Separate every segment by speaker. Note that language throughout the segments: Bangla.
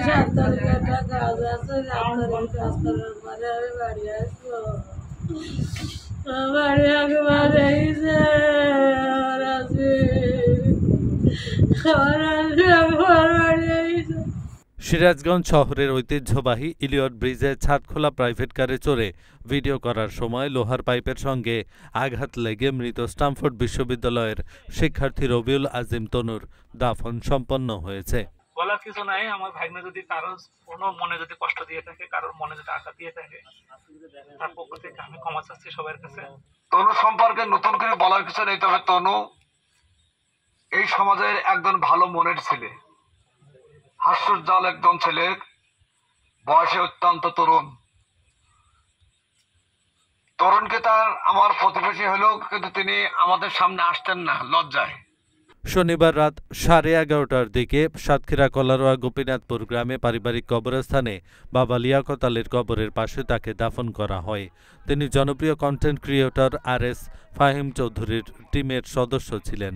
Speaker 1: 7 তারিখে একটা কাজ আছে, 7 তারিখে কাজ করার পরে আমি বাড়ি আসবো। বাড়ি একেবারে
Speaker 2: সিরাজগঞ্জ শহরের ঐতিহ্যবাহী ইলিয়ট ব্রিজে ছাদখোলা প্রাইভেট কারে চড়ে ভিডিও করার সময় লোহার পাইপের সঙ্গে আঘাত লেগে মৃত স্টামফোর্ড বিশ্ববিদ্যালয়ের শিক্ষার্থী রবিউল আজিম তনুর দাফন সম্পন্ন হয়েছে।
Speaker 3: বলার কিছু নাই। আমার ভাগ্নে যদি কারোর কোনো মনে যদি কষ্ট দিয়ে থাকে, কারোর মনে যদি আঘাত দিয়ে থাকে, তার পক্ষ থেকে আমি ক্ষমা চাচ্ছি সবার কাছে।
Speaker 4: তনু সম্পর্কে নতুন করে বলার কিছু নেই, তবে তনু এই সমাজের একজন ভালো মনের ছেলে, হাস্যোজ্জ্বল একজন ছেলে, বয়সে অত্যন্ত তরুণ। তরুণকে তার আমার প্রতিবেশী হলেও কিন্তু তিনি আমাদের সামনে আসতেন না লজ্জায়।
Speaker 2: শনিবার রাত 11:30টার দিকে সাতক্ষীরা কলারোয়া গোপীনাথপুর গ্রামে পারিবারিক কবরস্থানে বাবা লিয়াকত আলীর কবরের পাশে তাকে দাফন করা হয়। তিনি জনপ্রিয় কন্টেন্ট ক্রিয়েটর RS ফাহিম চৌধুরীর টিমের সদস্য ছিলেন।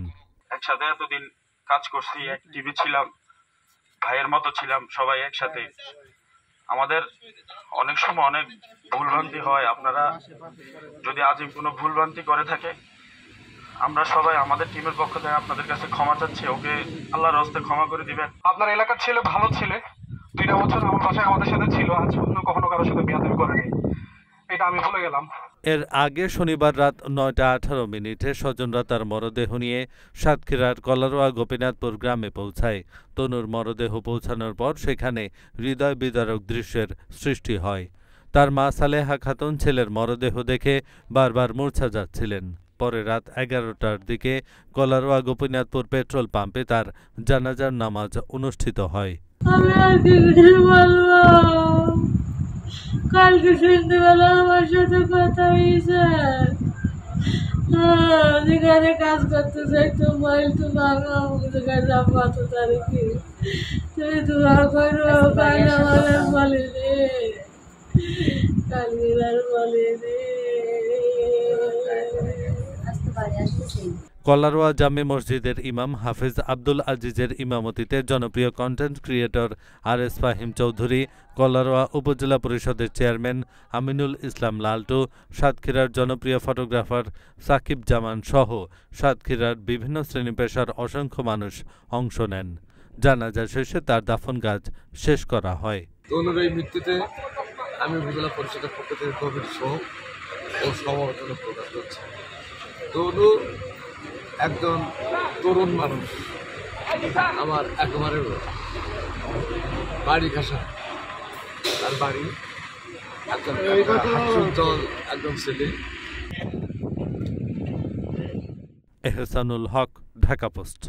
Speaker 5: একসাথে এতদিন কাজ করছি, এক টিভি ছিলাম, ভাইয়ের মতো ছিলাম, সবাই একসাথে। আমাদের অনেক সময় অনেক ভুলভ্রান্তি হয়। আপনারা যদি আজিম কোনো ভুলভ্রান্তি করে থাকে, আমরা সবাই আমাদের টিমের পক্ষ থেকে আপনাদের কাছে ক্ষমা চাচ্ছি। ওকে আল্লাহর হস্তে ক্ষমা করে দিবেন।
Speaker 4: আপনার এলাকার ছেলে ভালো ছেলে, 2টা বছর আমার বাসায় আমাদের সাথে ছিল, আজ কখনো কারোর সাথে বেয়াদবি করেনি, এটা আমি ভুলে গেলাম।
Speaker 2: এর আগে শনিবার রাত 9:18 স্বজনরা তার মরদেহ নিয়ে সাতক্ষীরার কলারোয়া গোপীনাথপুর গ্রামে পৌঁছায়। তনুর মরদেহ পৌঁছানোর পর সেখানে হৃদয় বিদারক দৃশ্যের সৃষ্টি হয়। তার মা সালেহা খাতুন ছেলের মরদেহ দেখে বারবার মূর্ছা যাচ্ছিলেন। পরে রাত 11টার দিকে কলারোয়া গোপীনাথপুর পেট্রোল পাম্পে তার জানাজার নামাজ অনুষ্ঠিত হয়।
Speaker 1: আমি আর কি বলবো, কালকে সন্ধ্যেবেলা আমার সাথে কথা হয়েছে, যেখানে কাজ করতে চাই তো মোবাইল তো ভাঙা যাবো 8 তারিখে, তুমি তোমার করো, কাল আমার বলেনি, কালকে আর বলেনি।
Speaker 2: কলারোয়া জামে মসজিদের ইমাম হাফেজ আব্দুল আজিজের ইমামতিতে জনপ্রিয় content creator RS Fahim Chowdhury, Kalaroa উপজেলা পরিষদের চেয়ারম্যান আমিনুল ইসলাম লালটু, সাতক্ষীরার জনপ্রিয় ফটোগ্রাফার সাকিব জামান সহ সাতক্ষীরার বিভিন্ন শ্রেণী পেশার অসংখ্য মানুষ অংশ নেন। জানাজা শেষে তার দাফন কাজ শেষ করা হয়।
Speaker 6: তনুর এই মৃত্যুতে আমি উপজেলা পরিষদের পক্ষ থেকে গভীর শোক ও সমবেদনা প্রকাশ করছি। তনু একজন তরুণ মানুষ, আমার একেবারে বাড়ি ঘাসা, তার বাড়ি একজন হাস্যোজ্জ্বল একজন ছেলে।
Speaker 2: এহসানুল হক, ঢাকা পোস্ট।